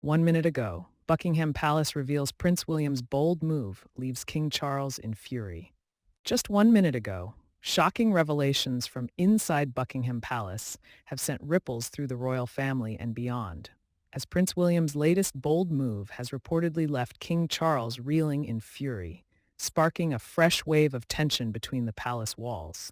1 minute ago, Buckingham Palace reveals Prince William's bold move leaves King Charles in fury. Just 1 minute ago, shocking revelations from inside Buckingham Palace have sent ripples through the royal family and beyond, as Prince William's latest bold move has reportedly left King Charles reeling in fury, sparking a fresh wave of tension between the palace walls.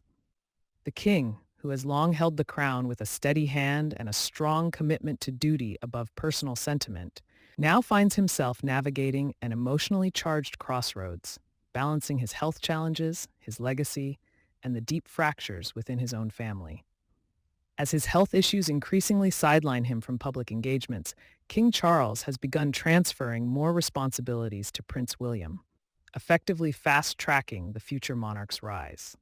The king, who has long held the crown with a steady hand and a strong commitment to duty above personal sentiment, now finds himself navigating an emotionally charged crossroads, balancing his health challenges, his legacy, and the deep fractures within his own family. As his health issues increasingly sideline him from public engagements, King Charles has begun transferring more responsibilities to Prince William, effectively fast-tracking the future monarch's rise.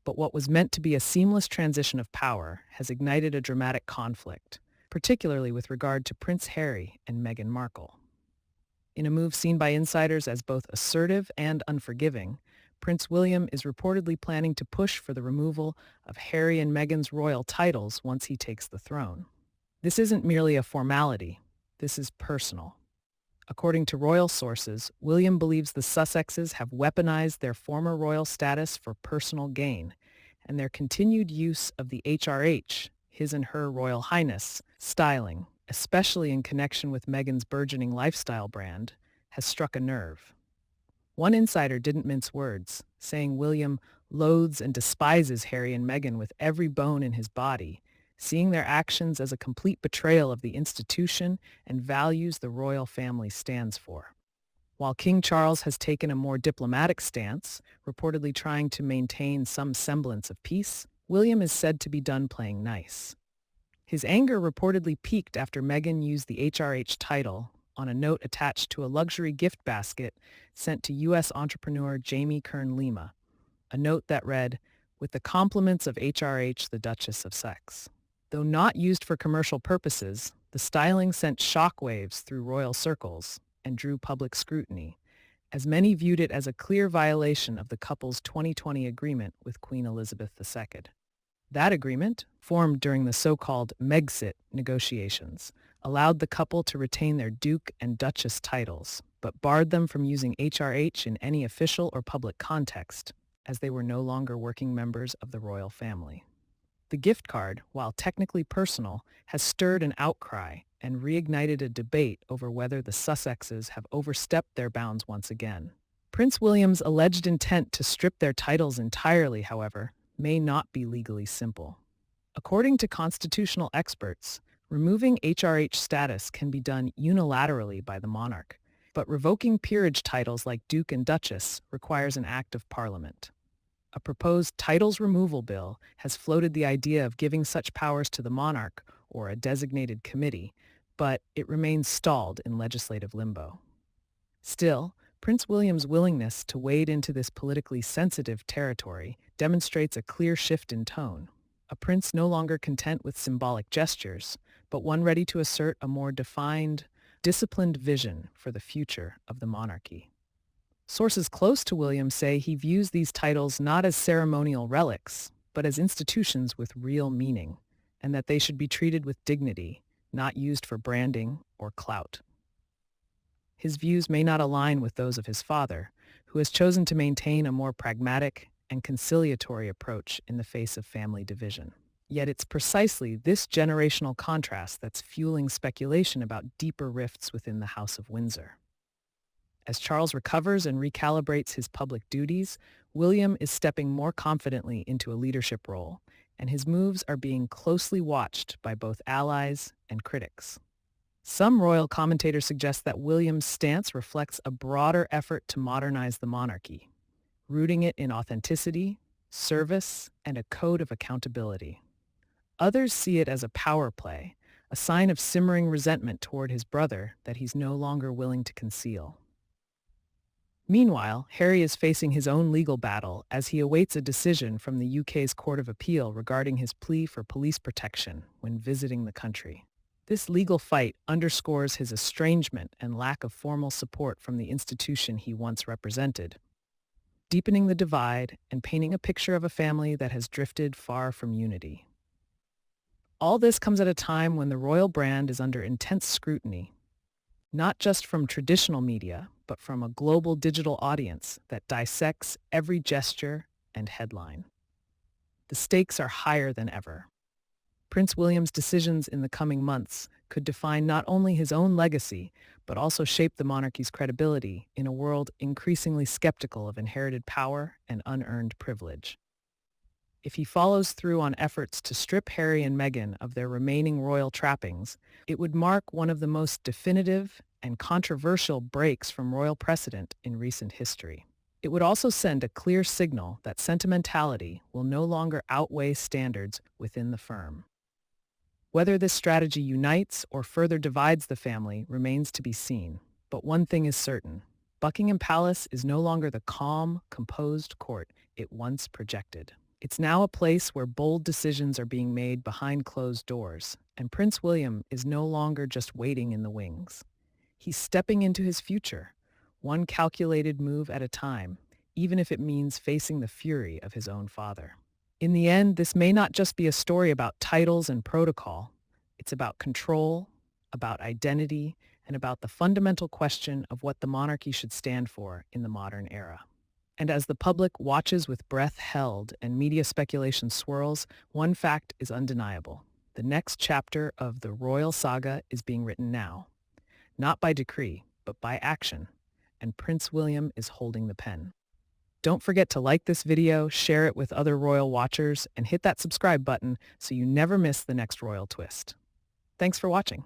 But what was meant to be a seamless transition of power has ignited a dramatic conflict, particularly with regard to Prince Harry and Meghan Markle. In a move seen by insiders as both assertive and unforgiving, Prince William is reportedly planning to push for the removal of Harry and Meghan's royal titles once he takes the throne. This isn't merely a formality, this is personal. According to royal sources, William believes the Sussexes have weaponized their former royal status for personal gain, and their continued use of the HRH, His and Her Royal Highness, styling, especially in connection with Meghan's burgeoning lifestyle brand, has struck a nerve. One insider didn't mince words, saying William loathes and despises Harry and Meghan with every bone in his body, seeing their actions as a complete betrayal of the institution and values the royal family stands for. While King Charles has taken a more diplomatic stance, reportedly trying to maintain some semblance of peace, William is said to be done playing nice. His anger reportedly peaked after Meghan used the HRH title on a note attached to a luxury gift basket sent to U.S. entrepreneur Jamie Kern Lima, a note that read, "With the compliments of HRH, the Duchess of Sex." Though not used for commercial purposes, the styling sent shockwaves through royal circles and drew public scrutiny, as many viewed it as a clear violation of the couple's 2020 agreement with Queen Elizabeth II. That agreement, formed during the so-called Megxit negotiations, allowed the couple to retain their Duke and Duchess titles, but barred them from using HRH in any official or public context, as they were no longer working members of the royal family. The gift card, while technically personal, has stirred an outcry and reignited a debate over whether the Sussexes have overstepped their bounds once again. Prince William's alleged intent to strip their titles entirely, however, may not be legally simple. According to constitutional experts, removing HRH status can be done unilaterally by the monarch, but revoking peerage titles like Duke and Duchess requires an act of Parliament. A proposed titles removal bill has floated the idea of giving such powers to the monarch or a designated committee, but it remains stalled in legislative limbo. Still, Prince William's willingness to wade into this politically sensitive territory demonstrates a clear shift in tone, a prince no longer content with symbolic gestures, but one ready to assert a more defined, disciplined vision for the future of the monarchy. Sources close to William say he views these titles not as ceremonial relics, but as institutions with real meaning, and that they should be treated with dignity, not used for branding or clout. His views may not align with those of his father, who has chosen to maintain a more pragmatic and conciliatory approach in the face of family division. Yet it's precisely this generational contrast that's fueling speculation about deeper rifts within the House of Windsor. As Charles recovers and recalibrates his public duties, William is stepping more confidently into a leadership role, and his moves are being closely watched by both allies and critics. Some royal commentators suggest that William's stance reflects a broader effort to modernize the monarchy, rooting it in authenticity, service, and a code of accountability. Others see it as a power play, a sign of simmering resentment toward his brother that he's no longer willing to conceal. Meanwhile, Harry is facing his own legal battle as he awaits a decision from the UK's Court of Appeal regarding his plea for police protection when visiting the country. This legal fight underscores his estrangement and lack of formal support from the institution he once represented, deepening the divide and painting a picture of a family that has drifted far from unity. All this comes at a time when the royal brand is under intense scrutiny, not just from traditional media, but from a global digital audience that dissects every gesture and headline. The stakes are higher than ever. Prince William's decisions in the coming months could define not only his own legacy, but also shape the monarchy's credibility in a world increasingly skeptical of inherited power and unearned privilege. If he follows through on efforts to strip Harry and Meghan of their remaining royal trappings, it would mark one of the most definitive and controversial breaks from royal precedent in recent history. It would also send a clear signal that sentimentality will no longer outweigh standards within the firm. Whether this strategy unites or further divides the family remains to be seen. But one thing is certain: Buckingham Palace is no longer the calm, composed court it once projected. It's now a place where bold decisions are being made behind closed doors, and Prince William is no longer just waiting in the wings. He's stepping into his future, one calculated move at a time, even if it means facing the fury of his own father. In the end, this may not just be a story about titles and protocol. It's about control, about identity, and about the fundamental question of what the monarchy should stand for in the modern era. And as the public watches with breath held and media speculation swirls, one fact is undeniable. The next chapter of the royal saga is being written now, not by decree, but by action, and Prince William is holding the pen. Don't forget to like this video, share it with other royal watchers, and hit that subscribe button so you never miss the next royal twist. Thanks for watching.